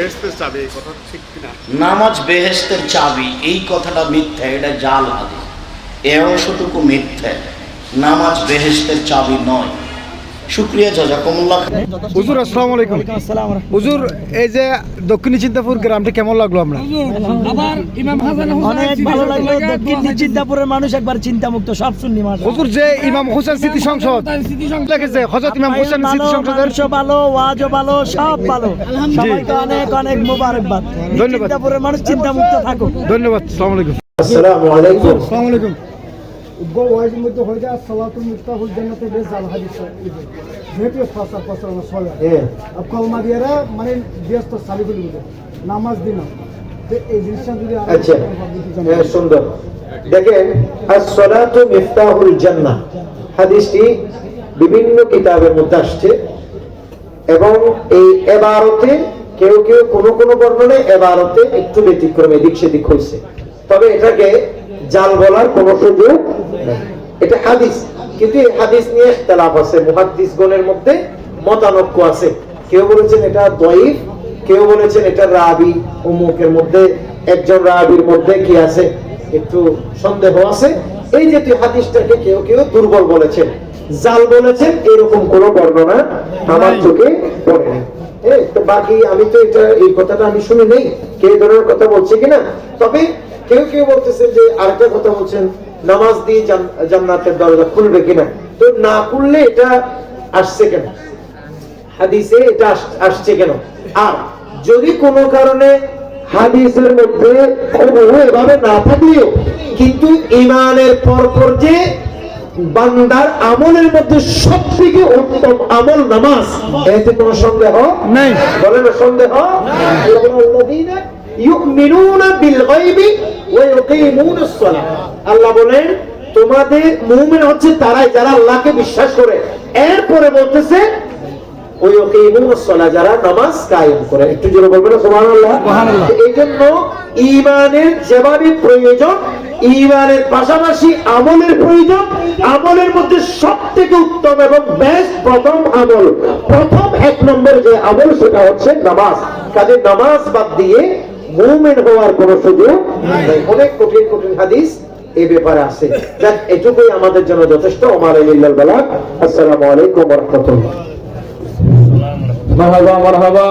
বেহেশতের চাবি এই কথা ঠিক কিনা? নামাজ বেহেশতের চাবি এই কথাটা মিথ্যা, এটা জাল হাদিস। এ অংশটুকু মিথ্যা, নামাজ বেহেশতের চাবি নয়। শুকরিয়া, জাযাকুমুল্লাহ। হুজুর আসসালামু আলাইকুম। হুজুর, এই যে দক্ষিণ চিন্তাপুর গ্রামটি কেমন লাগলো আপনার? অনেক ভালো লাগলো। দক্ষিণ চিন্তাপুরের মানুষ একবার চিন্তামুক্ত, সব সুন্নি মানুষ। হুজুর, যে ইমাম হোসেন স্মৃতি সংসদ লেগেছে, হযরত ইমাম হোসেন স্মৃতি সংসদের ভালো, ওয়াজও ভালো, সব ভালো। সবাইকে অনেক অনেক মোবারকবাদ। ধন্যবাদ। চিন্তাপুরের মানুষ চিন্তামুক্ত থাকুক। ধন্যবাদ। আসসালামু আলাইকুম। আসসালামু আলাইকুম। আসসালামু আলাইকুম। উগ্র ওয়াইজের মধ্যে হয়ে যায় সালাতুল মুস্তাফুল জান্নাতে বেশ জাল হাদিস যেহেতু ফাসা ফাসা সলা আবকাল মাদিয়ারা মানে ব্যস্ত সালিকুল নামাজ দিন তো এই জিনিসটা যদি আচ্ছা, সুন্দর। দেখেন, as-salatu মিফতাহুল জান্নাহ হাদিসটি বিভিন্ন কিতাবের মধ্যে আসছে এবং এই ইবারতে কেউ কেউ কোন বর্ণনায় ইবারতে একটু ব্যতিক্রম এদিক সেদিক হয়েছে, তবে এটাকে জাল বলার কোন সুযোগ নেই। এটা হাদিস, কিন্তু এই হাদিস নিয়ে ইখতিলাফ আছে, মুহাদ্দিসগণের মধ্যে মতানৈক্য আছে। কেউ বলেছেন এটা দয়ীফ, কেউ বলেছেন এটা রাবি উমুকের মধ্যে একজন রাবির মধ্যে কি আছে, একটু সন্দেহ আছে। এই জাতীয় হাদিসটাকে কেউ কেউ দুর্বল বলেছেন, জাল বলেছেন, এরকম কোন বর্ণনা আমার চোখে পড়েনি। তো বাকি আমি তো এটা এই কথাটা আমি শুনি নেই কে ধরনের কথা বলছে কিনা। তবে কেউ কেউ বলতেছেন যে আরেকটা কথা বলছেন, নামাজ দিয়ে জান্নাতের দরজা খুলবে কিনা। তো না খুললে এটা আসছে কেন হাদিসে, এটা আসছে কেন? আর যদি কোনো কারণে হাদিসের মধ্যে এভাবে না থাকলেও কিন্তু ঈমানের পরপর যে বান্দার আমলের মধ্যে সবথেকে উত্তম আমল নামাজ, এতে কোনো সন্দেহ নেই। বলেন না সন্দেহ? আল্লাযীনা ইউমিনুনা বিল গায়বি ওয়া ইউকিমুনাস সালাহ। আল্লাহ বলেন তোমাদের মুমিন হচ্ছে তারাই যারা আল্লাহকে বিশ্বাস করে। এরপরে বলতেছে ওই ইউকিমুনাস সালাহ, যারা নামাজ কায়েম করে। একটু জোরে বলবেন সুবহানাল্লাহ। এইজন্য ঈমানের যেভাবে প্রয়োজন, ঈমানের পাশাপাশি আমলের প্রয়োজন। আমলের মধ্যে সবথেকে উত্তম এবং বেস্ট প্রথম আমল, প্রথম এক নম্বর যে আমল সেটা হচ্ছে নামাজ। কাজে নামাজ বাদ দিয়ে মুমিন হওয়ার কোনো সুযোগ নেই। অনেক কঠিন কঠিন হাদিস এই ব্যাপারে আছে। যাক, এটুকুই আমাদের জন্য যথেষ্ট। ওমা আলাইহিল বালাগ। আসসালামু আলাইকুম ওয়া রাহমাতুল্লাহ। মারহাবা মারহাবা।